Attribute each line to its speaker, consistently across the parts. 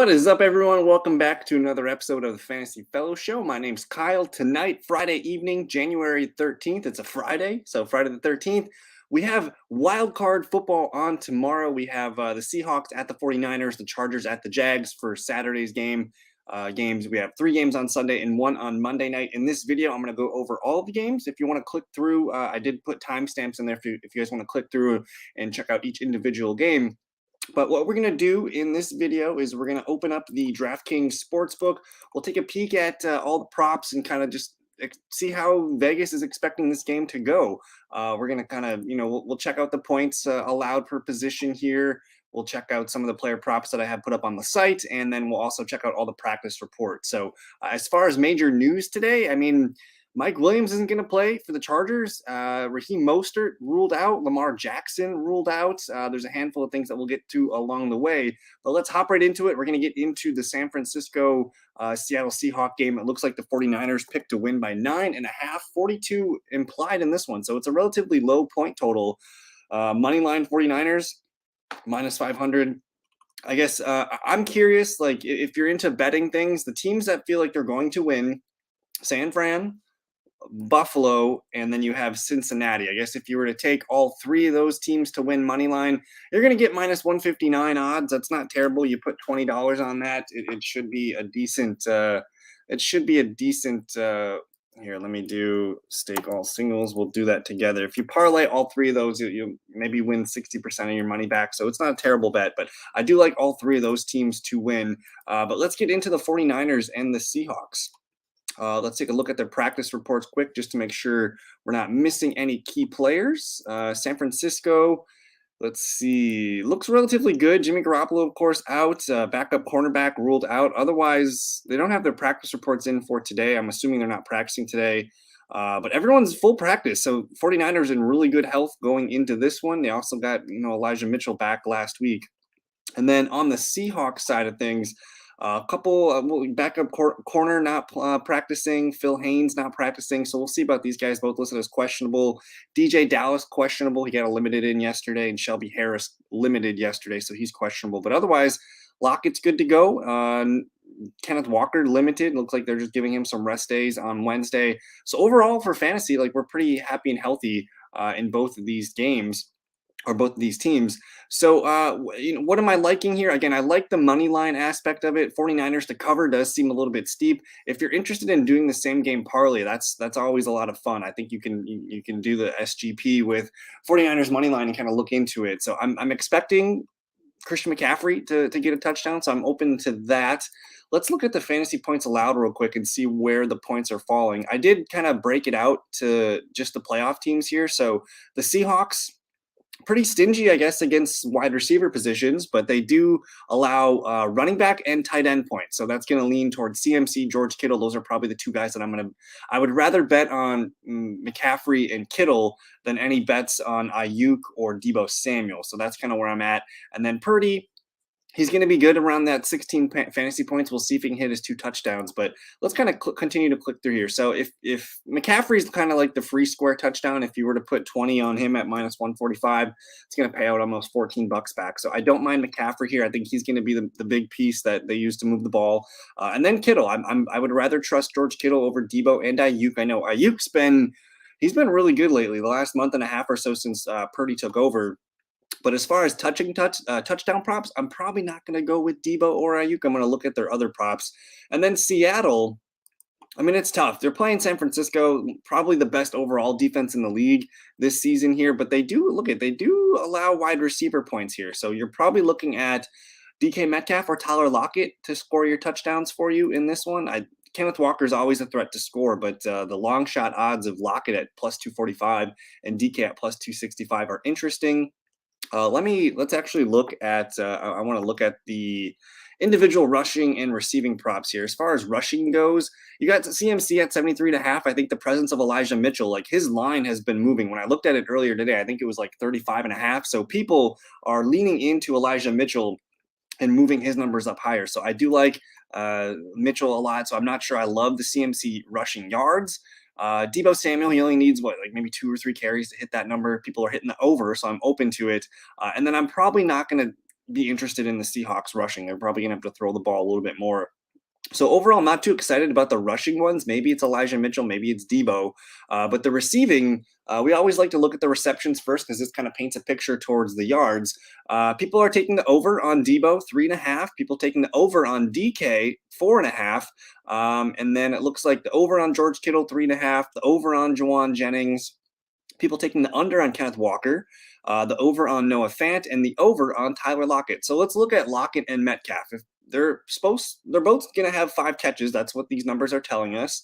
Speaker 1: What is up, everyone? Welcome back to another episode of the Fantasy Fellow Show. My name's Kyle. Tonight, Friday evening, January 13th. It's a Friday, so Friday the 13th. We have wildcard football on tomorrow. We have the Seahawks at the 49ers, the Chargers at the Jags for Saturday's games. We have 3 games on Sunday and 1 on Monday night. In this video, I'm going to go over all the games. If you want to click through, I did put timestamps in there if you guys want to click through and check out each individual game. But what we're going to do in this video is we're going to open up the DraftKings Sportsbook. We'll take a peek at all the props and kind of just see how Vegas is expecting this game to go. We're going to kind of, we'll check out the points allowed per position here. We'll check out some of the player props that I have put up on the site, and then we'll also check out all the practice reports. So as far as major news today, I mean, Mike Williams isn't going to play for the Chargers. Raheem Mostert ruled out. Lamar Jackson ruled out. There's a handful of things that we'll get to along the way. But let's hop right into it. We're going to get into the San Francisco Seattle Seahawks game. It looks like the 49ers picked to win by 9.5, 42 implied in this one. So it's a relatively low point total. Moneyline 49ers, minus 500. I guess I'm curious, like, if you're into betting things, the teams that feel like they're going to win, San Fran, Buffalo, and then you have Cincinnati. I guess if you were to take all 3 of those teams to win money line, you're going to get minus 159 odds. That's not terrible. You put $20 on that. It should be a decent. Here, let me do stake all singles. We'll do that together. If you parlay all 3 of those, you maybe win 60% of your money back. So it's not a terrible bet, but I do like all 3 of those teams to win. But let's get into the 49ers and the Seahawks. Let's take a look at their practice reports quick just to make sure we're not missing any key players. San Francisco, let's see, looks relatively good. Jimmy Garoppolo, of course, out. Backup cornerback ruled out. Otherwise, they don't have their practice reports in for today. I'm assuming they're not practicing today. But everyone's full practice. So 49ers in really good health going into this one. They also got, Elijah Mitchell back last week. And then on the Seahawks side of things, a couple backup corner not practicing. Phil Haynes not practicing. So we'll see about these guys, both listed as questionable. DJ Dallas questionable. He got a limited in yesterday, and Shelby Harris limited yesterday, so he's questionable. But otherwise, Lockett's good to go. Kenneth Walker limited. Looks like they're just giving him some rest days on Wednesday. So overall for fantasy, like, we're pretty happy and healthy in both of these games, or both of these teams. So, what am I liking here? Again, I like the money line aspect of it. 49ers to cover does seem a little bit steep. If you're interested in doing the same game parlay, that's always a lot of fun. I think you can do the SGP with 49ers money line and kind of look into it. So I'm expecting Christian McCaffrey to get a touchdown, so I'm open to that. Let's look at the fantasy points allowed real quick and see where the points are falling. I did kind of break it out to just the playoff teams here. So the Seahawks, pretty stingy, I guess, against wide receiver positions, but they do allow running back and tight end points. So that's going to lean towards CMC, George Kittle. Those are probably the 2 guys that I would rather bet on McCaffrey and Kittle than any bets on Ayuk or Deebo Samuel. So that's kind of where I'm at. And then Purdy, he's going to be good around that 16 fantasy points. We'll see if he can hit his 2 touchdowns, but let's kind of continue to click through here. So if McCaffrey's kind of like the free square touchdown, if you were to put 20 on him at minus 145, it's going to pay out almost $14 back. So I don't mind McCaffrey here. I think he's going to be the big piece that they use to move the ball. And then Kittle, I would rather trust George Kittle over Deebo and Ayuk. I know Ayuk's been really good lately, the last month and a half or so since Purdy took over. But as far as touchdown props, I'm probably not going to go with Deebo or Ayuk. I'm going to look at their other props. And then Seattle, I mean, it's tough. They're playing San Francisco, probably the best overall defense in the league this season here. But they do allow wide receiver points here. So you're probably looking at DK Metcalf or Tyler Lockett to score your touchdowns for you in this one. Kenneth Walker is always a threat to score, but the long shot odds of Lockett at plus 245 and DK at plus 265 are interesting. Let's actually look at, I want to look at the individual rushing and receiving props here. As far as rushing goes, you got CMC at 73.5. I think the presence of Elijah Mitchell, like, his line has been moving. When I looked at it earlier today, I think it was like 35.5. So people are leaning into Elijah Mitchell and moving his numbers up higher. So I do like Mitchell a lot. So I'm not sure I love the CMC rushing yards. Deebo Samuel, he only needs maybe 2 or 3 carries to hit that number. People are hitting the over, so I'm open to it. And then I'm probably not going to be interested in the Seahawks rushing. They're probably going to have to throw the ball a little bit more. So overall, I'm not too excited about the rushing ones. Maybe it's Elijah Mitchell, maybe it's Debo. But the receiving, we always like to look at the receptions first because this kind of paints a picture towards the yards. People are taking the over on Debo, 3.5. People taking the over on DK, 4.5. And then it looks like the over on George Kittle, 3.5. The over on Juwan Jennings. People taking the under on Kenneth Walker, the over on Noah Fant, and the over on Tyler Lockett. So let's look at Lockett and Metcalf. If they're both going to have 5 catches. That's what these numbers are telling us.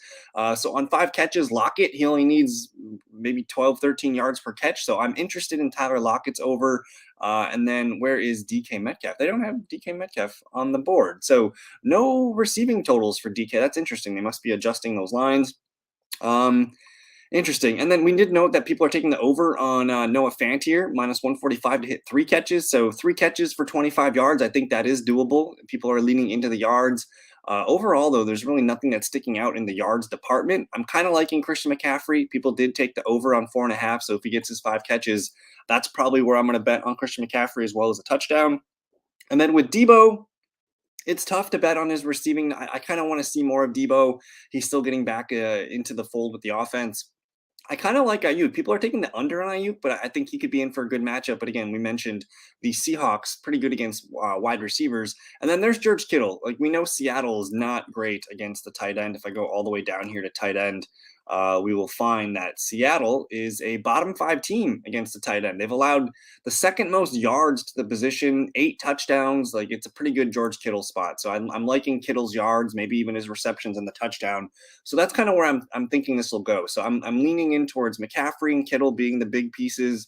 Speaker 1: So on 5 catches, Lockett, he only needs maybe 12, 13 yards per catch. So I'm interested in Tyler Lockett's over. And then where is DK Metcalf? They don't have DK Metcalf on the board. So no receiving totals for DK. That's interesting. They must be adjusting those lines. Interesting. And then we did note that people are taking the over on Noah Fant here, minus 145 to hit 3 catches. So 3 catches for 25 yards. I think that is doable. People are leaning into the yards. Overall, though, there's really nothing that's sticking out in the yards department. I'm kind of liking Christian McCaffrey. People did take the over on 4.5. So if he gets his 5 catches, that's probably where I'm going to bet on Christian McCaffrey as well as a touchdown. And then with Debo, it's tough to bet on his receiving. I kind of want to see more of Debo. He's still getting back into the fold with the offense. I kind of like Ayuk. People are taking the under on Ayuk, but I think he could be in for a good matchup. But again, we mentioned the Seahawks pretty good against wide receivers. And then there's George Kittle. Like we know Seattle is not great against the tight end. If I go all the way down here to tight end, we will find that Seattle is a bottom 5 team against the tight end. They've allowed the second most yards to the position, 8 touchdowns. Like it's a pretty good George Kittle spot. So I'm liking Kittle's yards, maybe even his receptions and the touchdown. So that's kind of where I'm thinking this will go. So I'm leaning in towards McCaffrey and Kittle being the big pieces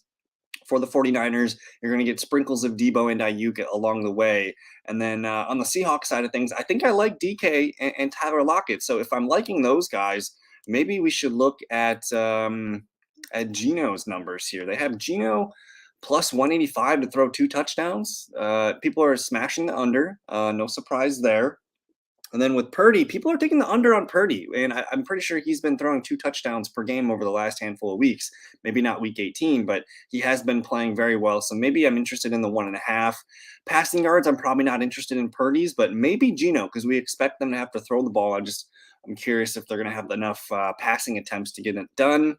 Speaker 1: for the 49ers. You're going to get sprinkles of Debo and Ayuk along the way. And then on the Seahawks side of things, I think I like DK and Tyler Lockett. So if I'm liking those guys, maybe we should look at Geno's numbers here. They have Geno plus 185 to throw 2 touchdowns. People are smashing the under. No surprise there. And then with Purdy, people are taking the under on Purdy. And I'm pretty sure he's been throwing 2 touchdowns per game over the last handful of weeks. Maybe not week 18, but he has been playing very well. So maybe I'm interested in the 1.5. Passing yards, I'm probably not interested in Purdy's, but maybe Geno, because we expect them to have to throw the ball. I'm curious if they're going to have enough passing attempts to get it done.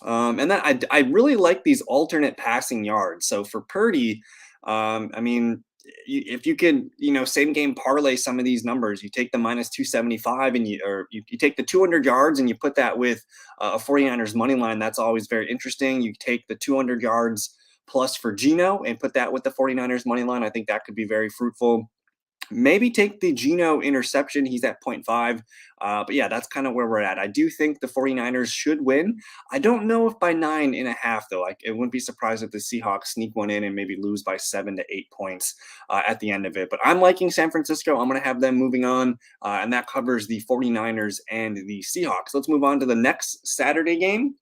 Speaker 1: And then I really like these alternate passing yards. So for Purdy, I mean, if you could, same game parlay some of these numbers, you take the minus 275 and you take the 200 yards and you put that with a 49ers money line. That's always very interesting. You take the 200 yards plus for Geno and put that with the 49ers money line. I think that could be very fruitful. Maybe take the Geno interception. He's at 0.5. But yeah, that's kind of where we're at. I do think the 49ers should win. I don't know if by 9.5, though. Like, it wouldn't be surprised if the Seahawks sneak one in and maybe lose by 7 to 8 points at the end of it. But I'm liking San Francisco. I'm going to have them moving on. And that covers the 49ers and the Seahawks. Let's move on to the next Saturday game.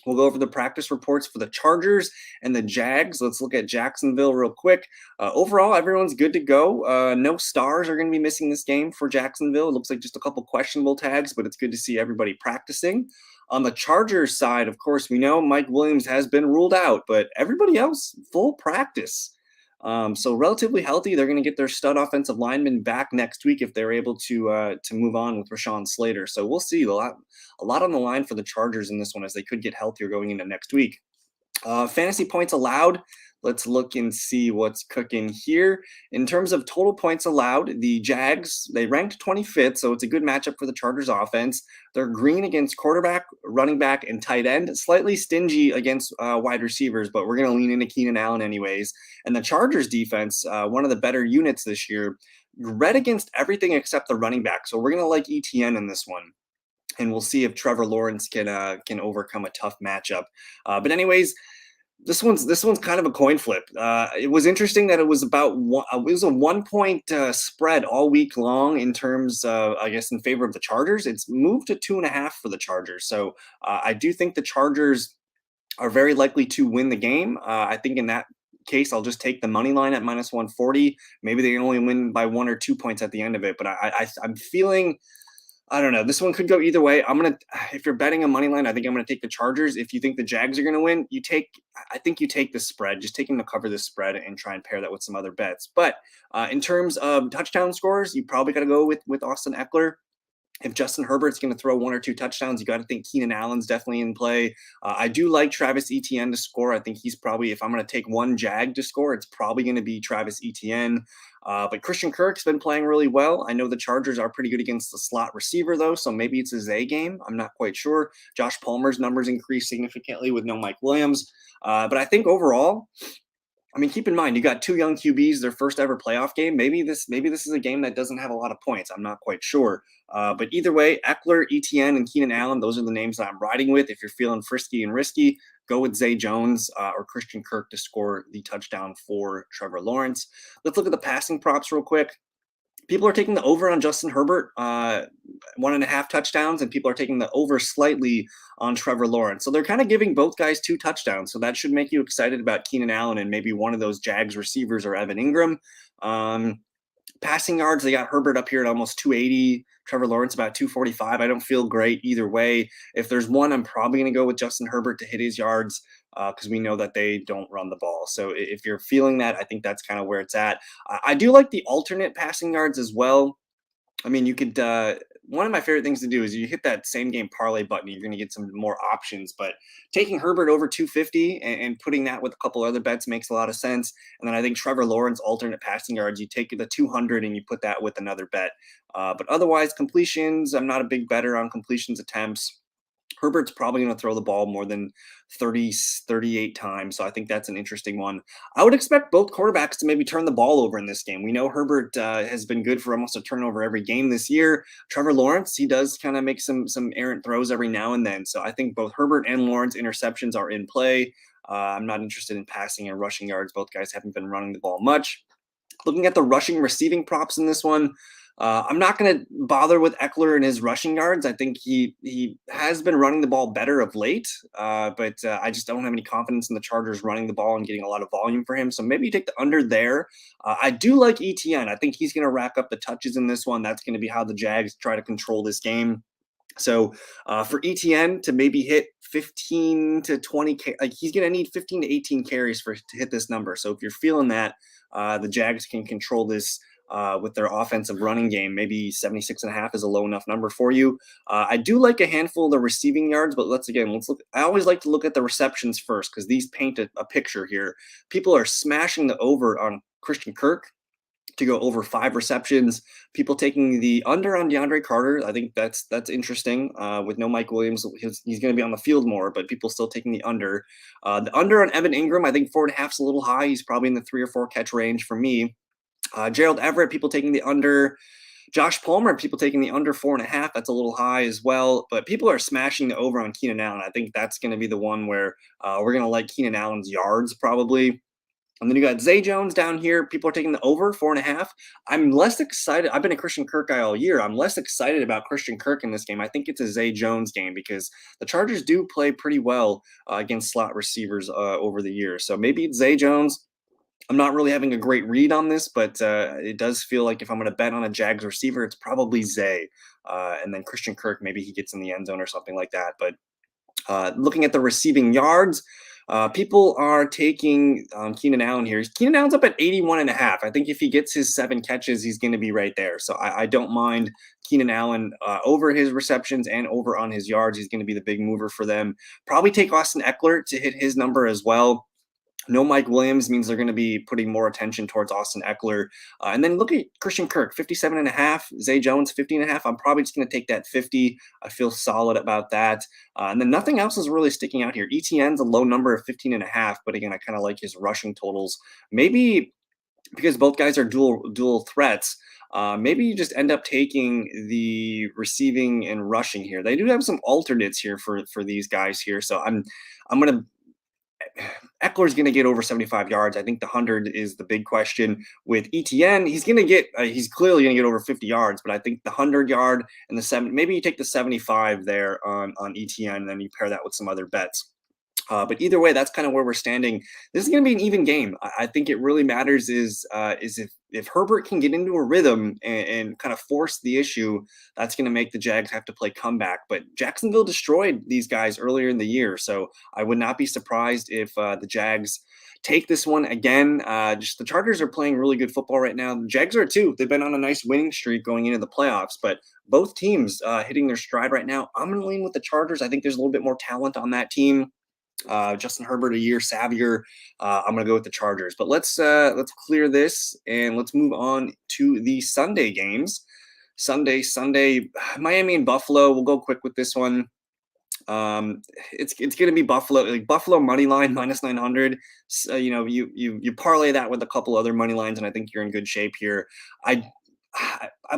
Speaker 1: We'll go over the practice reports for the Chargers and the Jags. Let's look at Jacksonville real quick. Overall, everyone's good to go. No stars are going to be missing this game for Jacksonville. It looks like just a couple questionable tags, but it's good to see everybody practicing. On the Chargers side, of course, we know Mike Williams has been ruled out, but everybody else, full practice. So relatively healthy. They're going to get their stud offensive lineman back next week if they're able to move on with Rashawn Slater. So we'll see a lot on the line for the Chargers in this one as they could get healthier going into next week. Fantasy points allowed. Let's look and see what's cooking here. In terms of total points allowed, the Jags, they ranked 25th, so it's a good matchup for the Chargers offense. They're green against quarterback, running back, and tight end. Slightly stingy against wide receivers, but we're going to lean into Keenan Allen anyways. And the Chargers defense, one of the better units this year, red against everything except the running back. So we're going to like ETN in this one. And we'll see if Trevor Lawrence can overcome a tough matchup. But anyways, this one's kind of a coin flip. It was interesting that it was about it was a 1-point spread all week long in terms of, I guess, in favor of the Chargers. It's moved to 2.5 for the Chargers. So I do think the Chargers are very likely to win the game. I think in that case, I'll just take the money line at minus 140. Maybe they only win by 1 or 2 points at the end of it. But I'm feeling I don't know. This one could go either way. If you're betting a money line, I think I'm gonna take the Chargers. If you think the Jags are gonna win, I think you take the spread. Just take them to cover the spread and try and pair that with some other bets. But in terms of touchdown scores, you probably got to go with Austin Eckler. If Justin Herbert's going to throw 1 or 2 touchdowns, you got to think Keenan Allen's definitely in play. I do like Travis Etienne to score. I think he's probably, if I'm going to take one Jag to score, it's probably going to be Travis Etienne. But Christian Kirk's been playing really well. I know the Chargers are pretty good against the slot receiver, though, so maybe it's a Zay game. I'm not quite sure. Josh Palmer's numbers increased significantly with no Mike Williams. But I think overall, I mean, keep in mind, you got 2 young QBs, their first ever playoff game. Maybe this is a game that doesn't have a lot of points. I'm not quite sure. But either way, Eckler, ETN, and Keenan Allen, those are the names that I'm riding with. If you're feeling frisky and risky, go with Zay Jones or Christian Kirk to score the touchdown for Trevor Lawrence. Let's look at the passing props real quick. People are taking the over on Justin Herbert, 1.5 touchdowns, and people are taking the over slightly on Trevor Lawrence. So they're kind of giving both guys 2 touchdowns. So that should make you excited about Keenan Allen and maybe one of those Jags receivers or Evan Ingram. Passing yards, they got Herbert up here at almost 280. Trevor Lawrence about 245. I don't feel great either way. If there's one, I'm probably going to go with Justin Herbert to hit his yards because we know that they don't run the ball. So if you're feeling that, I think that's kind of where it's at. I do like the alternate passing yards as well. I mean, you could. One of my favorite things to do is you hit that same game parlay button. You're going to get some more options. But taking Herbert over 250 and putting that with a couple other bets makes a lot of sense. And then I think Trevor Lawrence alternate passing yards. You take the 200 and you put that with another bet. But otherwise, completions. I'm not a big better on completions attempts. Herbert's probably going to throw the ball more than 30, 38 times. So I think that's an interesting one. I would expect both quarterbacks to maybe turn the ball over in this game. We know Herbert has been good for almost a turnover every game this year. Trevor Lawrence, he does kind of make some errant throws every now and then. So I think both Herbert and Lawrence interceptions are in play. I'm not interested in passing and rushing yards. Both guys haven't been running the ball much. Looking at the rushing receiving props in this one, I'm not going to bother with Eckler and his rushing yards. I think he has been running the ball better of late, but I just don't have any confidence in the Chargers running the ball and getting a lot of volume for him. So maybe you take the under there. I do like ETN. I think he's going to rack up the touches in this one. That's going to be how the Jags try to control this game. So for ETN to maybe hit 15 to 20, like he's going to need 15 to 18 carries to hit this number. So if you're feeling that, the Jags can control this with their offensive running game. Maybe 76.5 is a low enough number for you. I do like a handful of the receiving yards, but let's look. I always like to look at the receptions first because these paint a picture here. People are smashing the over on Christian Kirk to go over 5 receptions. People taking the under on DeAndre Carter. I think that's interesting. With no Mike Williams, he's going to be on the field more, but people still taking the under. The under on Evan Ingram, I think 4.5 is a little high. He's probably in the 3 or 4 catch range for me. Gerald Everett, people taking the under. Josh Palmer, people taking the under 4.5. That's a little high as well. But people are smashing the over on Keenan Allen. I think that's going to be the one where we're going to like Keenan Allen's yards probably. And then you got Zay Jones down here. People are taking the over 4.5. I'm less excited. I've been a Christian Kirk guy all year. I'm less excited about Christian Kirk in this game. I think it's a Zay Jones game because the Chargers do play pretty well against slot receivers over the years. So maybe it's Zay Jones. I'm not really having a great read on this, but it does feel like if I'm going to bet on a Jags receiver, it's probably Zay. And then Christian Kirk, maybe he gets in the end zone or something like that. But looking at the receiving yards, people are taking Keenan Allen here. Keenan Allen's up at 81.5. I think if he gets his 7 catches, he's going to be right there. So I don't mind Keenan Allen over his receptions and over on his yards. He's going to be the big mover for them. Probably take Austin Eckler to hit his number as well. No Mike Williams means they're going to be putting more attention towards Austin Eckler. And then look at Christian Kirk, 57.5. Zay Jones, 50.5. I'm probably just going to take that 50. I feel solid about that. And then nothing else is really sticking out here. ETN's a low number of 15.5. But again, I kind of like his rushing totals. Maybe because both guys are dual threats, maybe you just end up taking the receiving and rushing here. They do have some alternates here for these guys here. So I'm going to Eckler's going to get over 75 yards. I think the 100 is the big question. With ETN, he's going to get he's clearly going to get over 50 yards, but I think the 100-yard and the 7, maybe you take the 75 there on ETN, and then you pair that with some other bets. But either way, that's kind of where we're standing. This is going to be an even game. I think it really matters is if Herbert can get into a rhythm and kind of force the issue, that's going to make the Jags have to play comeback. But Jacksonville destroyed these guys earlier in the year, so I would not be surprised if the Jags take this one again. Just the Chargers are playing really good football right now. The Jags are too. They've been on a nice winning streak going into the playoffs, but both teams hitting their stride right now. I'm going to lean with the Chargers. I think there's a little bit more talent on that team. Justin Herbert a year savvier. I'm gonna go with the Chargers. But let's clear this and let's move on to the Sunday games. Sunday, Miami and Buffalo. We'll go quick with this one. It's gonna be Buffalo, like Buffalo money line -900. So, you parlay that with a couple other money lines, and I think you're in good shape here. I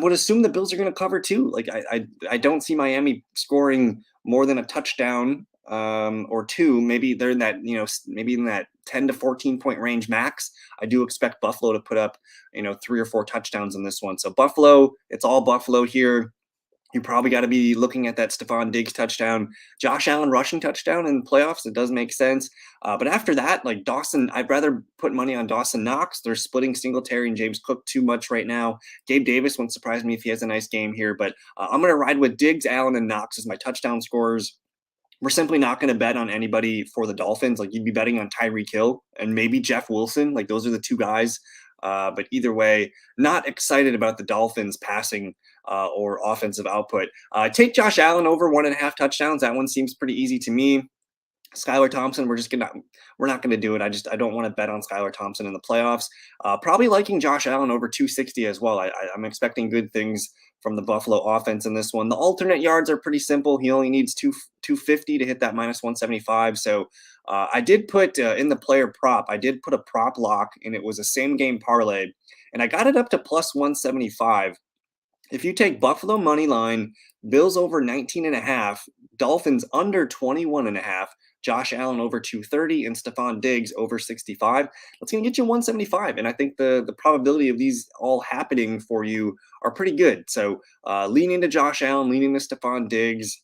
Speaker 1: would assume the Bills are going to cover too. Like I don't see Miami scoring more than a touchdown or two. Maybe they're in that maybe in that 10 to 14 point range max. I do expect Buffalo to put up 3 or 4 touchdowns in this one. So Buffalo, it's all Buffalo here. You probably got to be looking at that Stephon Diggs touchdown, Josh Allen rushing touchdown in the playoffs. It does make sense. But after that, like Dawson, I'd rather put money on Dawson Knox. They're splitting Singletary and James Cook too much right now. Gabe Davis wouldn't surprise me if he has a nice game here. But I'm going to ride with Diggs, Allen, and Knox as my touchdown scorers. We're simply not going to bet on anybody for the Dolphins. Like you'd be betting on Tyreek Hill and maybe Jeff Wilson. Like those are the two guys. But either way, not excited about the Dolphins passing or offensive output. Take Josh Allen over 1.5 touchdowns. That one seems pretty easy to me. Skylar Thompson, we're not gonna do it. I don't want to bet on Skylar Thompson in the playoffs. Probably liking Josh Allen over 260 as well. I'm expecting good things from the Buffalo offense in this one. The alternate yards are pretty simple. He only needs 250 to hit that -175. So I did put in the player prop. I did put a prop lock, and it was a same game parlay, and I got it up to +175. If you take Buffalo money line, Bills over 19.5, Dolphins under 21.5, Josh Allen over 230, and Stephon Diggs over 65, that's going to get you 175. And I think the probability of these all happening for you are pretty good. So lean into Josh Allen, lean into Stephon Diggs.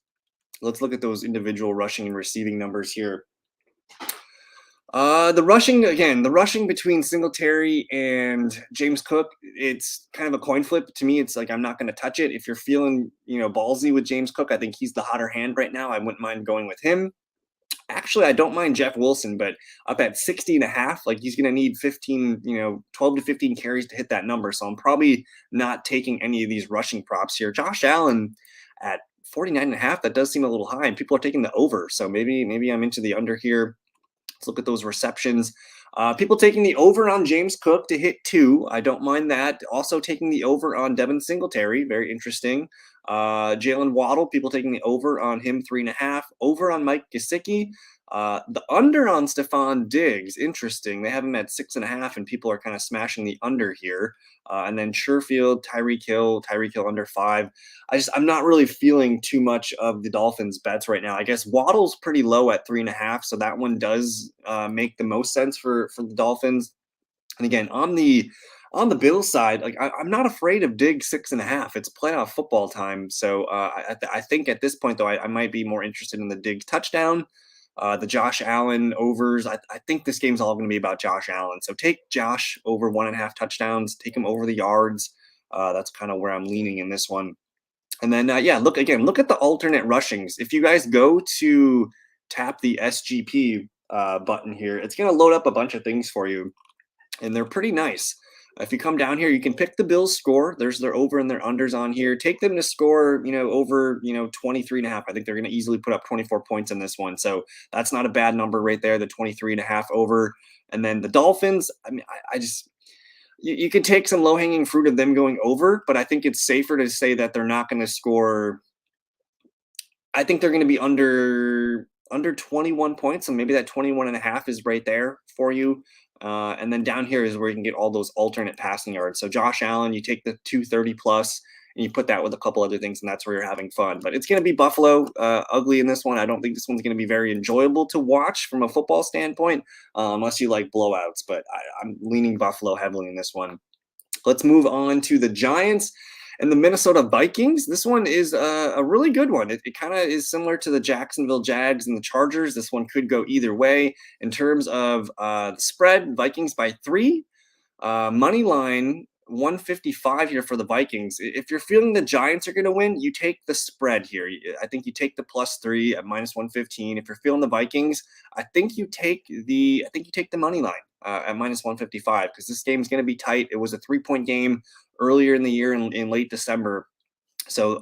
Speaker 1: Let's look at those individual rushing and receiving numbers here. The rushing between Singletary and James Cook, it's kind of a coin flip to me. It's like I'm not going to touch it. If you're feeling, ballsy with James Cook, I think he's the hotter hand right now. I wouldn't mind going with him. Actually, I don't mind Jeff Wilson, but up at 60.5, like he's going to need 12 to 15 carries to hit that number. So I'm probably not taking any of these rushing props here. Josh Allen at 49.5, that does seem a little high, and people are taking the over. So maybe I'm into the under here. Let's look at those receptions. People taking the over on James Cook to hit 2. I don't mind that. Also taking the over on Devin Singletary. Very interesting. Jalen Waddle, people taking the over on him 3.5. Over on Mike Gesicki. The under on Stephon Diggs. Interesting. They have him at 6.5, and people are kind of smashing the under here. And then Sherfield, Tyreek Hill under 5. I'm not really feeling too much of the Dolphins bets right now. I guess Waddle's pretty low at 3.5, so that one does make the most sense for the Dolphins. And again, on the Bills side, like I'm not afraid of Diggs 6.5. It's playoff football time, so I think at this point though I might be more interested in the Diggs touchdown. The Josh Allen overs. I think this game's all going to be about Josh Allen. So take Josh over 1.5 touchdowns. Take him over the yards. That's kind of where I'm leaning in this one. And then, look at the alternate rushings. If you guys go to tap the SGP button here, it's going to load up a bunch of things for you, and they're pretty nice. If you come down here, you can pick the Bills score. There's their over and their unders on here. Take them to score, over, 23.5. I think they're going to easily put up 24 points in this one. So that's not a bad number right there, the 23.5 over. And then the Dolphins, you could take some low-hanging fruit of them going over, but I think it's safer to say that they're not going to score. I think they're going to be under 21 points, and maybe that 21.5 is right there for you. And then down here is where you can get all those alternate passing yards. So Josh Allen, you take the 230 plus, and you put that with a couple other things, and that's where you're having fun. But it's going to be Buffalo ugly in this one. I don't think this one's going to be very enjoyable to watch from a football standpoint, unless you like blowouts. But I'm leaning Buffalo heavily in this one. Let's move on to the Giants and the Minnesota Vikings. This one is a really good one. It kind of is similar to the Jacksonville Jags and the Chargers. This one could go either way. In terms of the spread, Vikings by 3. Money line, 155 here for the Vikings. If you're feeling the Giants are going to win, you take the spread here. I think you take the +3 at -115. If you're feeling the Vikings, I think you take the money line at -155 because this game is going to be tight. It was a 3-point game earlier in the year in late December. So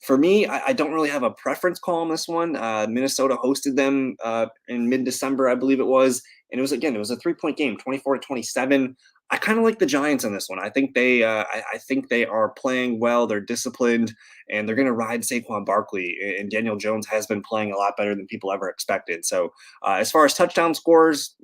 Speaker 1: for me, I don't really have a preference call on this one. Minnesota hosted them in mid-December, I believe it was, and it was a 3-point game, 24-27. I kind of like the Giants on this one. I think I think they are playing well. They're disciplined, and they're going to ride Saquon Barkley. And Daniel Jones has been playing a lot better than people ever expected. So as far as touchdown scores,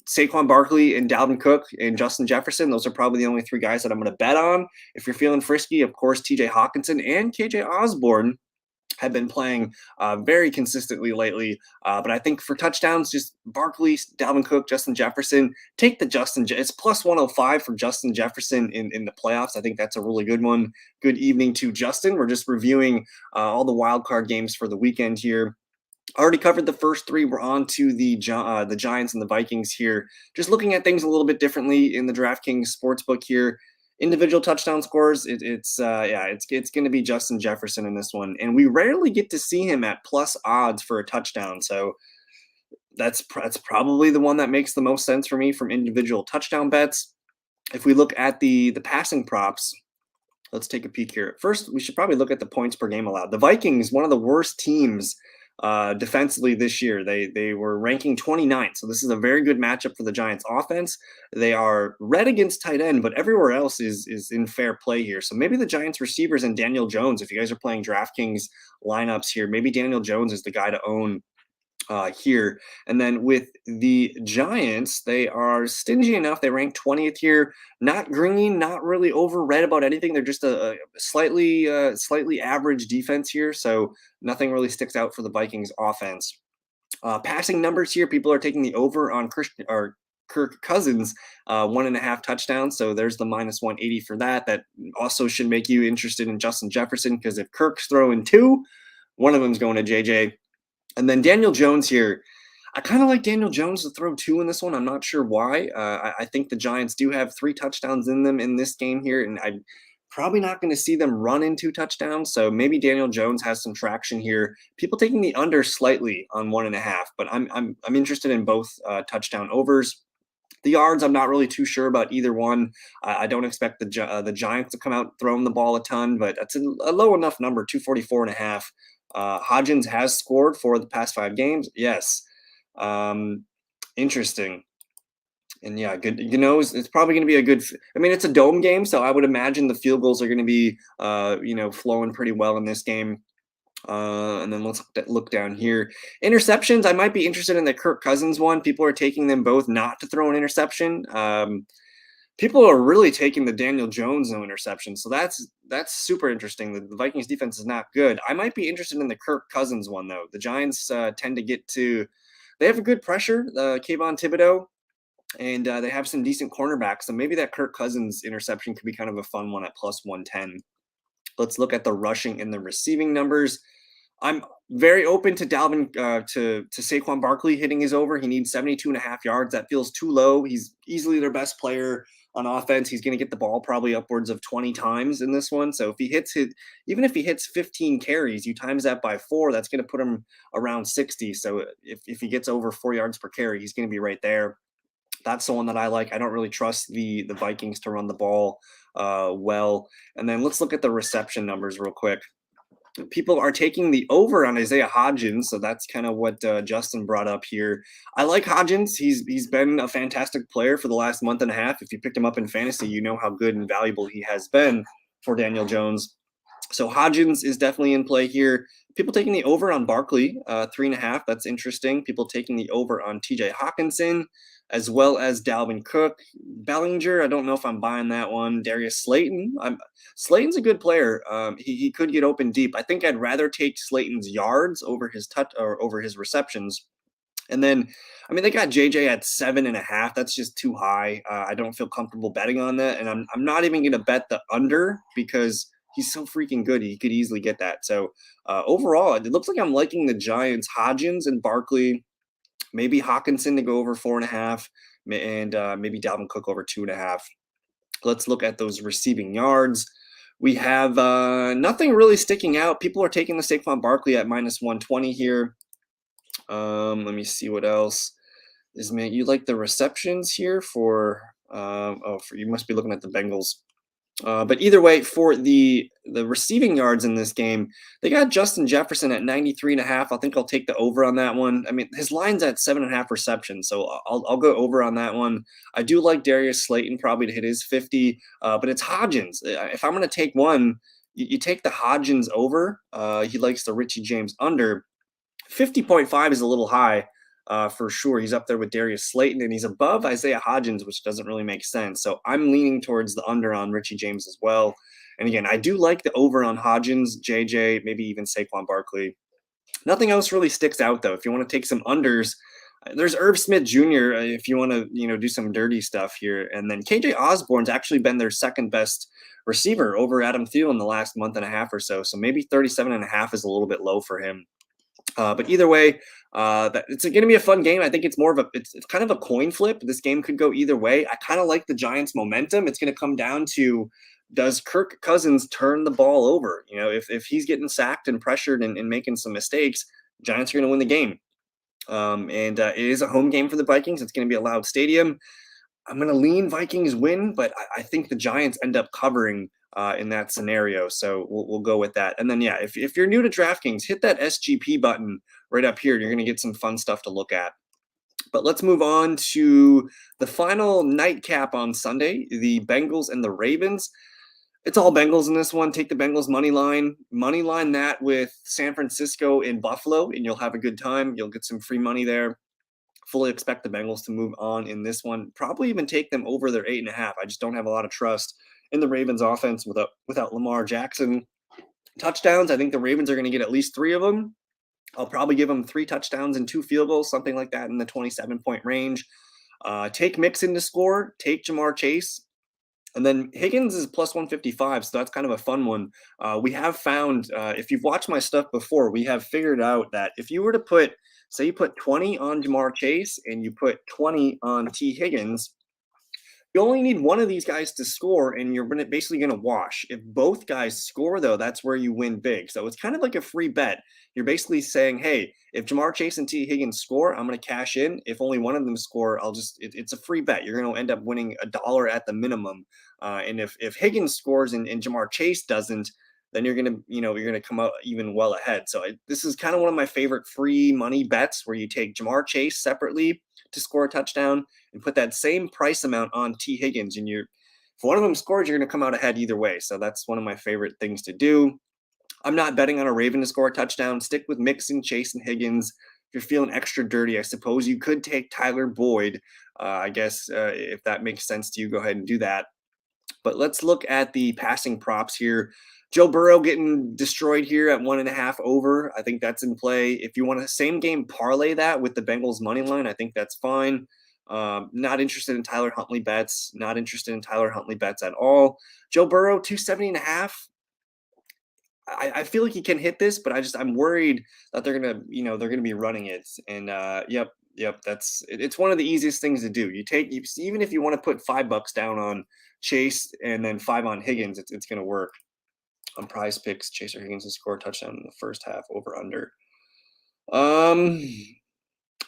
Speaker 1: Saquon Barkley and Dalvin Cook and Justin Jefferson, those are probably the only three guys that I'm going to bet on. If you're feeling frisky, of course, TJ Hawkinson and KJ Osborne have been playing very consistently lately. But I think for touchdowns, just Barkley, Dalvin Cook, Justin Jefferson, take the it's +105 for Justin Jefferson in the playoffs. I think that's a really good one. Good evening to Justin. We're just reviewing all the wild card games for the weekend here. Already covered the first three. We're on to the Giants and the Vikings here. Just looking at things a little bit differently in the DraftKings sportsbook here. Individual touchdown scores. It's going to be Justin Jefferson in this one, and we rarely get to see him at plus odds for a touchdown. So that's probably the one that makes the most sense for me from individual touchdown bets. If we look at the passing props, let's take a peek here. First, we should probably look at the points per game allowed. The Vikings, one of the worst teams defensively this year. They were ranking 29th, so this is a very good matchup for the Giants offense. They are red against tight end, but everywhere else is in fair play here. So maybe the Giants receivers and Daniel Jones, if you guys are playing DraftKings lineups here, maybe Daniel Jones is the guy to own here. And then with the Giants, they are stingy enough. They rank 20th here. Not green, not really over red about anything. They're just a slightly average defense here. So nothing really sticks out for the Vikings offense. Passing numbers here, people are taking the over on Kirk Cousins, 1.5 touchdowns. So there's the -180 for that. That also should make you interested in Justin Jefferson, because if Kirk's throwing 2, one of them's going to JJ. And then Daniel Jones here. I kind of like Daniel Jones to throw 2 in this one. I'm not sure why. I think the Giants do have 3 touchdowns in them in this game here, and I'm probably not going to see them run in 2 touchdowns. So maybe Daniel Jones has some traction here. People taking the under slightly on 1.5, but I'm interested in both touchdown overs. The yards, I'm not really too sure about either one. I don't expect the Giants to come out throwing the ball a ton, but that's a low enough number, 244.5. Hodgins has scored for the past 5 games. Yes. Interesting. And yeah, good. It's probably going to be a good. I mean, it's a dome game, so I would imagine the field goals are going to be, flowing pretty well in this game. And then let's look down here. Interceptions, I might be interested in the Kirk Cousins one. People are taking them both not to throw an interception. People are really taking the Daniel Jones no interception. So that's super interesting. The Vikings defense is not good. I might be interested in the Kirk Cousins one, though. The Giants tend to they have a good pressure, Kayvon Thibodeau, and they have some decent cornerbacks. So maybe that Kirk Cousins interception could be kind of a fun one at +110. Let's look at the rushing and the receiving numbers. I'm very open to to Saquon Barkley hitting his over. He needs 72.5 yards. That feels too low. He's easily their best player on offense. He's going to get the ball probably upwards of 20 times in this one. So if he even if he hits 15 carries, you times that by 4, that's going to put him around 60. So if he gets over 4 yards per carry, he's going to be right there. That's the one that I like. I don't really trust the Vikings to run the ball well. And then let's look at the reception numbers real quick. People are taking the over on Isaiah Hodgins, so that's kind of what Justin brought up here. I like Hodgins. He's been a fantastic player for the last month and a half. If you picked him up in fantasy, you know how good and valuable he has been for Daniel Jones. So Hodgins is definitely in play here. People taking the over on Barkley, 3.5. That's interesting. People taking the over on TJ Hawkinson, as well as Dalvin Cook. Bellinger, I don't know if I'm buying that one. Darius Slayton. Slayton's a good player. He could get open deep. I think I'd rather take Slayton's yards over his over his receptions. And then, I mean, they got JJ at 7.5. That's just too high. I don't feel comfortable betting on that. And I'm not even going to bet the under because he's so freaking good. He could easily get that. So overall, it looks like I'm liking the Giants, Hodgins and Barkley, maybe Hawkinson to go over 4.5, and maybe Dalvin Cook over 2.5. Let's look at those receiving yards. We have nothing really sticking out. People are taking the Saquon Barkley at -120 here. Let me see what else is, man. You like the receptions here for you must be looking at the Bengals. But either way, for the receiving yards in this game, they got Justin Jefferson at 93.5. I think I'll take the over on that one. I mean, his line's at 7.5 receptions, so I'll go over on that one. I do like Darius Slayton probably to hit his 50, but it's Hodgins. If I'm going to take one, you take the Hodgins over. He likes the Richie James under. 50.5 is a little high for sure. He's up there with Darius Slayton, and he's above Isaiah Hodgins, which doesn't really make sense. So I'm leaning towards the under on Richie James as well. And again, I do like the over on Hodgins, JJ, maybe even Saquon Barkley. Nothing else really sticks out, though. If you want to take some unders, there's Irv Smith Jr. If you want to, do some dirty stuff here. And then KJ Osborne's actually been their second best receiver over Adam Thielen the last month and a half or so. So maybe 37.5 is a little bit low for him. But either way, it's going to be a fun game. I think it's more of it's kind of a coin flip. This game could go either way. I kind of like the Giants' momentum. It's going to come down to, does Kirk Cousins turn the ball over? If he's getting sacked and pressured and making some mistakes, Giants are going to win the game. And it is a home game for the Vikings. It's going to be a loud stadium. I'm going to lean Vikings win, but I think the Giants end up covering in that scenario. So we'll go with that. And then, yeah, if you're new to DraftKings, hit that SGP button right up here. You're going to get some fun stuff to look at. But let's move on to the final nightcap on Sunday, the Bengals and the Ravens. It's all Bengals in this one. Take the Bengals money line. Money line that with San Francisco and Buffalo, and you'll have a good time. You'll get some free money there. Fully expect the Bengals to move on in this one. Probably even take them over their 8.5. I just don't have a lot of trust in the Ravens offense without Lamar Jackson. Touchdowns, I think the Ravens are going to get at least 3 of them. I'll probably give them 3 touchdowns and 2 field goals, something like that in the 27-point range. Take Mixon to score. Take Jamar Chase. And then Higgins is plus 155, so that's kind of a fun one. We have found, if you've watched my stuff before, we have figured out that if you were to say you put 20 on Jamar Chase and you put 20 on T. Higgins, you only need one of these guys to score, and you're basically going to wash. If both guys score, though, that's where you win big. So it's kind of like a free bet. You're basically saying, hey, if Jamar Chase and T. Higgins score, I'm going to cash in. If only one of them score, it's a free bet. You're going to end up winning $1 at the minimum. And if Higgins scores and Jamar Chase doesn't, then you're going to come out even well ahead. So this is kind of one of my favorite free money bets, where you take Jamar Chase separately to score a touchdown and put that same price amount on T. Higgins. And if one of them scores, you're going to come out ahead either way. So that's one of my favorite things to do. I'm not betting on a Raven to score a touchdown. Stick with Mixon, Chase, and Higgins. If you're feeling extra dirty, I suppose you could take Tyler Boyd. I guess if that makes sense to you, go ahead and do that. But let's look at the passing props here. Joe Burrow getting destroyed here at 1.5 over. I think that's in play. If you want to same game parlay that with the Bengals money line, I think that's fine. Not interested in Tyler Huntley bets. Not interested in Tyler Huntley bets at all. Joe Burrow 270.5. I feel like he can hit this, but I'm worried that they're gonna be running it. And yep, it's one of the easiest things to do. Even if you want to put $5 down on Chase and then 5 on Higgins, it's gonna work. On Prize Picks, Chase or Higgins to score a touchdown in the first half, over under.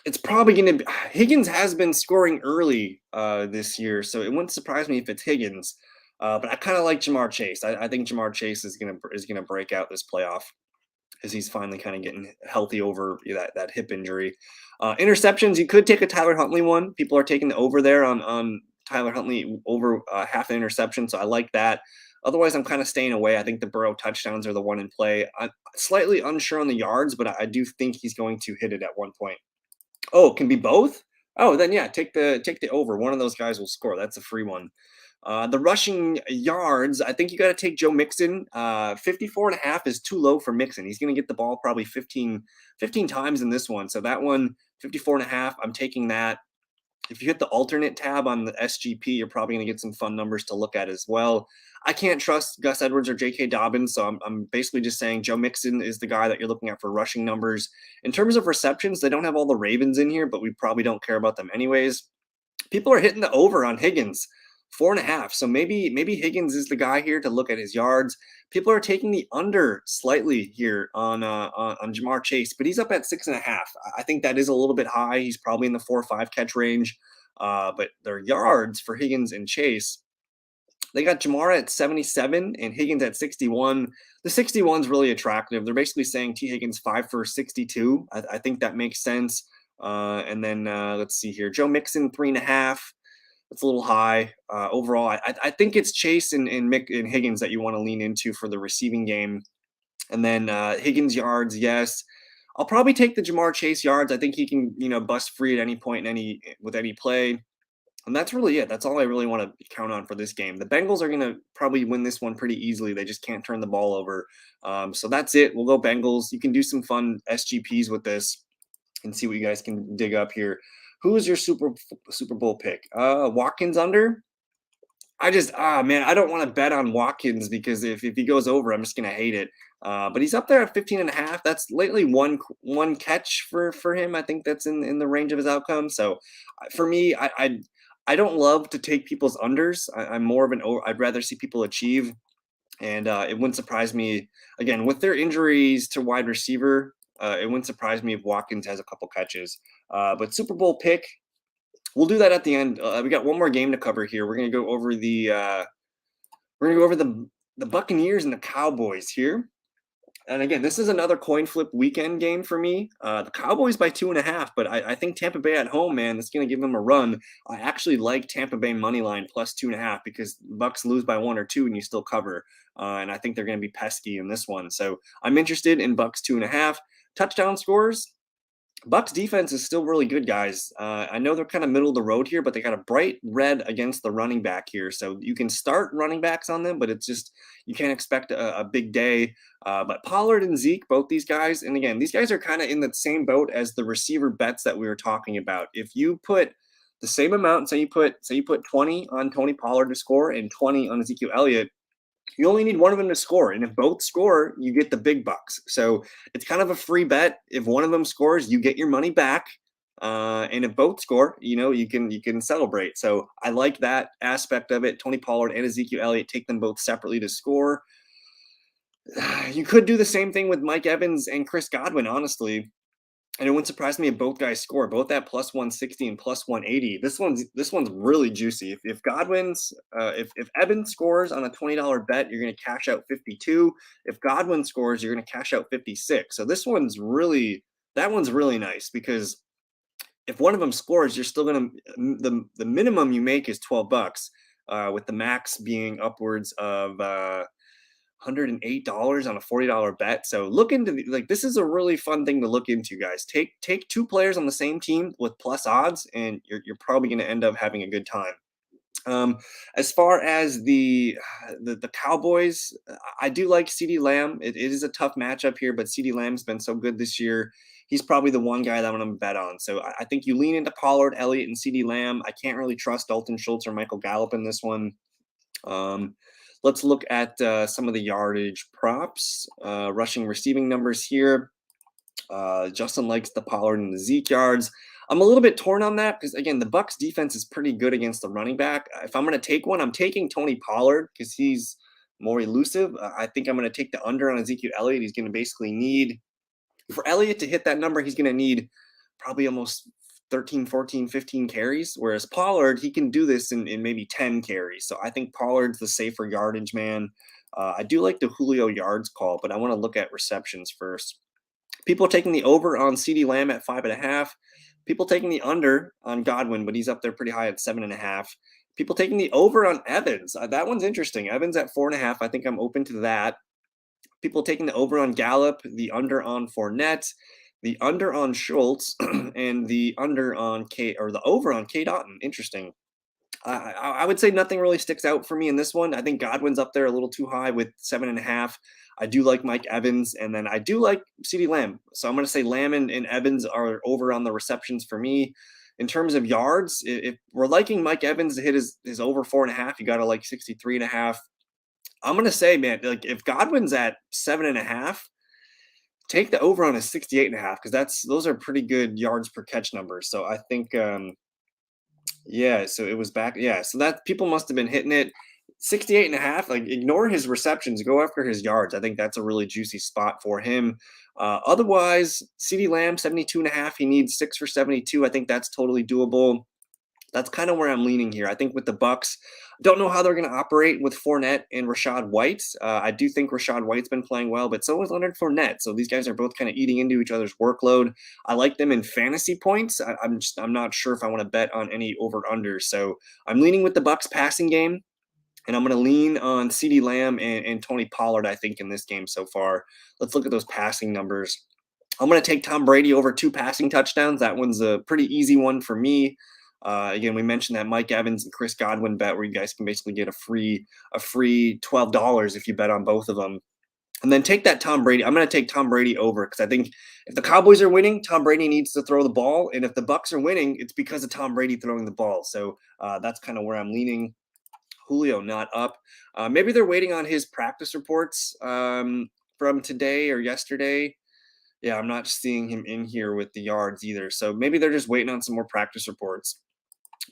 Speaker 1: It's probably going to be Higgins has been scoring early this year, so it wouldn't surprise me if it's Higgins. But I kind of like Jamar Chase. I think Jamar Chase is gonna break out this playoff, as he's finally kind of getting healthy over that hip injury. Interceptions, you could take a Tyler Huntley one. People are taking the over there on Tyler Huntley over half an interception, so I like that. Otherwise, I'm kind of staying away. I think the Burrow touchdowns are the one in play. I'm slightly unsure on the yards, but I do think he's going to hit it at one point. Oh, it can be both? Oh, then yeah, take the over. One of those guys will score. That's a free one. The rushing yards, I think you got to take Joe Mixon. 54.5 is too low for Mixon. He's going to get the ball probably 15 times in this one. So that one, 54.5, I'm taking that. If you hit the alternate tab on the SGP, you're probably going to get some fun numbers to look at as well. I can't trust Gus Edwards or J.K. Dobbins, so I'm basically just saying Joe Mixon is the guy that you're looking at for rushing numbers. In terms of receptions, they don't have all the Ravens in here, but we probably don't care about them anyways. People are hitting the over on Higgins. 4.5. So maybe Higgins is the guy here to look at his yards. People are taking the under slightly here on Jamar Chase, but he's up at 6.5. I think that is a little bit high. He's probably in the 4 or 5 catch range. But their yards for Higgins and Chase, they got Jamar at 77 and Higgins at 61. The 61 is really attractive. They're basically saying T. Higgins 5 for 62. I think that makes sense. And then let's see here. Joe Mixon 3.5. It's a little high. Overall, I think it's Chase and Higgins that you want to lean into for the receiving game. And then Higgins yards, yes. I'll probably take the Jamar Chase yards. I think he can, bust free at any point with any play. And that's really it. That's all I really want to count on for this game. The Bengals are going to probably win this one pretty easily. They just can't turn the ball over. So that's it. We'll go Bengals. You can do some fun SGPs with this and see what you guys can dig up here. Who is your Super Bowl pick? Watkins under? I don't want to bet on Watkins because if he goes over, I'm just going to hate it. But he's up there at 15.5. That's lately one catch for him. I think that's in the range of his outcome. So for me, I don't love to take people's unders. I'm more of I'd rather see people achieve. And it wouldn't surprise me, again, with their injuries to wide receiver, it wouldn't surprise me if Watkins has a couple catches. But Super Bowl pick, we'll do that at the end. We got one more game to cover here. We're going to go over the Buccaneers and the Cowboys here. And again, this is another coin flip weekend game for me. The Cowboys by 2.5, but I think Tampa Bay at home, man, that's going to give them a run. I actually like Tampa Bay money line plus 2.5 because Bucks lose by 1 or 2 and you still cover. And I think they're going to be pesky in this one. So I'm interested in Bucks 2.5. Touchdown scores. Bucks defense is still really good, guys. I know they're kind of middle of the road here, but they got a bright red against the running back here. So you can start running backs on them, but it's just you can't expect a big day. But Pollard and Zeke, both these guys, and again, these guys are kind of in the same boat as the receiver bets that we were talking about. If you put the same amount, say you put 20 on Tony Pollard to score and 20 on Ezekiel Elliott, you only need one of them to score. And if both score, you get the big bucks. So it's kind of a free bet. If one of them scores, you get your money back. And if both score, you can celebrate. So I like that aspect of it. Tony Pollard and Ezekiel Elliott, take them both separately to score. You could do the same thing with Mike Evans and Chris Godwin, honestly. And it wouldn't surprise me if both guys score, both at plus 160 and plus 180. This one's really juicy. If Godwin's if Evans scores on a $20 bet, you're going to cash out 52. If Godwin scores, you're going to cash out 56. So that one's really nice because if one of them scores, you're still going to the minimum you make is $12, with the max being upwards of $108 on a $40 bet. So look into this is a really fun thing to look into, guys. Take 2 players on the same team with plus odds, and you're probably going to end up having a good time. As far as the Cowboys, I do like CeeDee Lamb. It is a tough matchup here, but CeeDee Lamb's been so good this year. He's probably the one guy that I'm going to bet on. So I think you lean into Pollard, Elliott, and CeeDee Lamb. I can't really trust Dalton Schultz or Michael Gallup in this one. Let's look at some of the yardage props, rushing, receiving numbers here. Justin likes the Pollard and the Zeke yards. I'm a little bit torn on that because, again, the Bucs defense is pretty good against the running back. If I'm going to take one, I'm taking Tony Pollard because he's more elusive. I think I'm going to take the under on Ezekiel Elliott. He's going to basically need, for Elliott to hit that number, he's going to need probably almost 13, 14, 15 carries, whereas Pollard, he can do this in maybe 10 carries. So I think Pollard's the safer yardage man. I do like the Julio yards call, but I want to look at receptions first. People taking the over on CeeDee Lamb at 5.5. People taking the under on Godwin, but he's up there pretty high at 7.5. People taking the over on Evans. That one's interesting. Evans at 4.5. I think I'm open to that. People taking the over on Gallup, the under on Fournette, the under on Schultz, and the under on the over on K. Dotton. Interesting. I would say nothing really sticks out for me in this one. I think Godwin's up there a little too high with 7.5. I do like Mike Evans, and then I do like CeeDee Lamb. So I'm going to say Lamb and Evans are over on the receptions for me. In terms of yards, if we're liking Mike Evans to hit his over 4.5, you got to like 63.5. I'm going to say, man, like if Godwin's at 7.5, take the over on a 68.5 because those are pretty good yards per catch numbers. So I think Yeah, so it was back. Yeah, so that people must have been hitting it 68.5. Like, ignore his receptions, go after his yards. I think that's a really juicy spot for him. Otherwise, CeeDee Lamb 72.5. He needs 6 for 72. I think that's totally doable. That's kind of where I'm leaning here. I think with the Bucks, don't know how they're going to operate with Fournette and Rashad White. I do think Rashad White's been playing well, but so is Leonard Fournette. So these guys are both kind of eating into each other's workload. I like them in fantasy points. I'm not sure if I want to bet on any over unders. So I'm leaning with the Bucks passing game, and I'm going to lean on CeeDee Lamb and Tony Pollard. I think in this game so far. Let's look at those passing numbers. I'm going to take Tom Brady over 2 passing touchdowns. That one's a pretty easy one for me. Again, we mentioned that Mike Evans and Chris Godwin bet where you guys can basically get a free $12 if you bet on both of them. And then take that Tom Brady. I'm going to take Tom Brady over because I think if the Cowboys are winning, Tom Brady needs to throw the ball, and if the Bucks are winning, it's because of Tom Brady throwing the ball. So that's kind of where I'm leaning. Julio not up. Maybe they're waiting on his practice reports from today or yesterday. Yeah, I'm not seeing him in here with the yards either. So maybe they're just waiting on some more practice reports.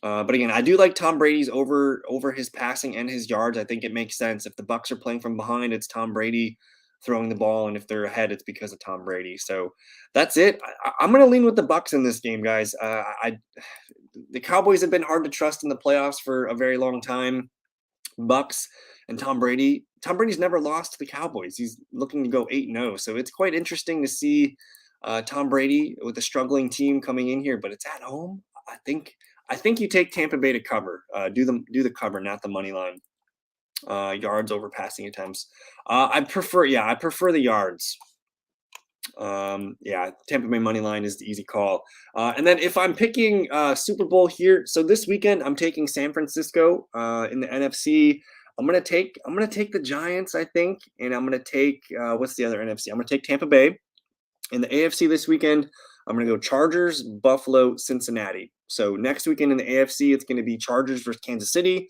Speaker 1: But again, I do like Tom Brady's over his passing and his yards. I think it makes sense. If the Bucks are playing from behind, it's Tom Brady throwing the ball, and if they're ahead, it's because of Tom Brady. So that's it. I'm going to lean with the Bucks in this game, guys. The Cowboys have been hard to trust in the playoffs for a very long time. Bucks and Tom Brady. Tom Brady's never lost to the Cowboys. He's looking to go 8-0. So it's quite interesting to see Tom Brady with a struggling team coming in here, but it's at home. I think you take Tampa Bay to cover. Do the cover, not the money line. Yards over passing attempts. I prefer the yards. Yeah, Tampa Bay money line is the easy call. And then if I'm picking Super Bowl here, so this weekend I'm taking San Francisco in the NFC. I'm gonna take the Giants, I think, and I'm gonna take what's the other NFC? I'm gonna take Tampa Bay. In the AFC this weekend, I'm gonna go Chargers, Buffalo, Cincinnati. So next weekend in the AFC, it's gonna be Chargers versus Kansas City.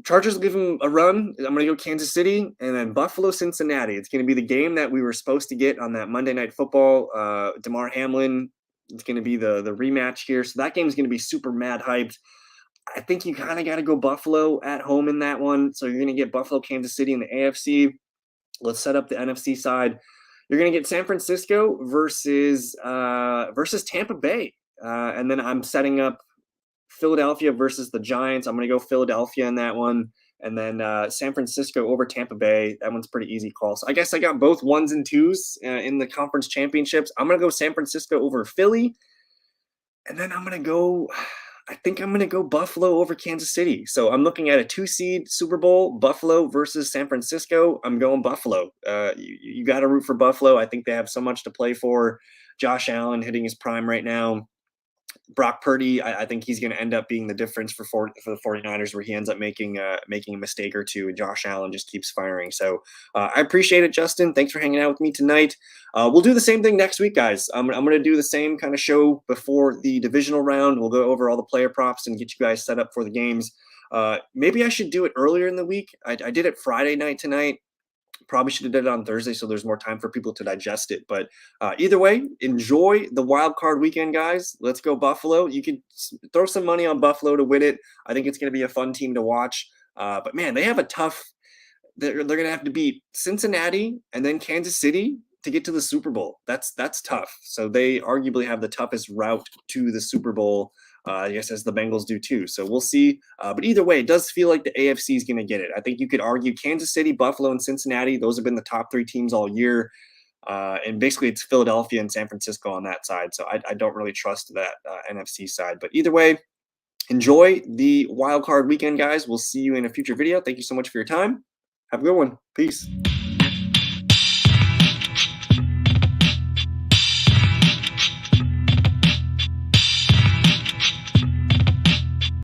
Speaker 1: Chargers will give them a run. I'm going to go Kansas City, and then Buffalo, Cincinnati. It's going to be the game that we were supposed to get on that Monday Night Football. DeMar Hamlin, it's going to be the rematch here. So that game is going to be super mad hyped. I think you kind of got to go Buffalo at home in that one. So you're going to get Buffalo, Kansas City in the AFC. Let's set up the NFC side. You're going to get San Francisco versus Tampa Bay. And then I'm setting up Philadelphia versus the Giants. I'm going to go Philadelphia in that one. And then San Francisco over Tampa Bay. That one's pretty easy call. So I guess I got both 1s and 2s in the conference championships. I'm going to go San Francisco over Philly. And then I'm going to go Buffalo over Kansas City. So I'm looking at a 2-seed Super Bowl, Buffalo versus San Francisco. I'm going Buffalo. You got to root for Buffalo. I think they have so much to play for. Josh Allen hitting his prime right now. Brock Purdy, I think he's going to end up being the difference for the 49ers, where he ends up making a mistake or two, and Josh Allen just keeps firing. So I appreciate it, Justin. Thanks for hanging out with me tonight. We'll do the same thing next week, guys. I'm going to do the same kind of show before the divisional round. We'll go over all the player props and get you guys set up for the games. Maybe I should do it earlier in the week. I did it Friday night tonight. Probably should have did it on Thursday so there's more time for people to digest it. But either way, enjoy the wild card weekend, guys. Let's go Buffalo. You could throw some money on Buffalo to win it. I think it's going to be a fun team to watch. But, man, they have a tough – they're going to have to beat Cincinnati and then Kansas City to get to the Super Bowl. That's tough. So they arguably have the toughest route to the Super Bowl, I guess, as the Bengals do too. So we'll see. But either way, it does feel like the AFC is going to get it. I think you could argue Kansas City, Buffalo, and Cincinnati. Those have been the top 3 teams all year. And basically it's Philadelphia and San Francisco on that side. So I don't really trust that NFC side. But either way, enjoy the wild card weekend, guys. We'll see you in a future video. Thank you so much for your time. Have a good one. Peace.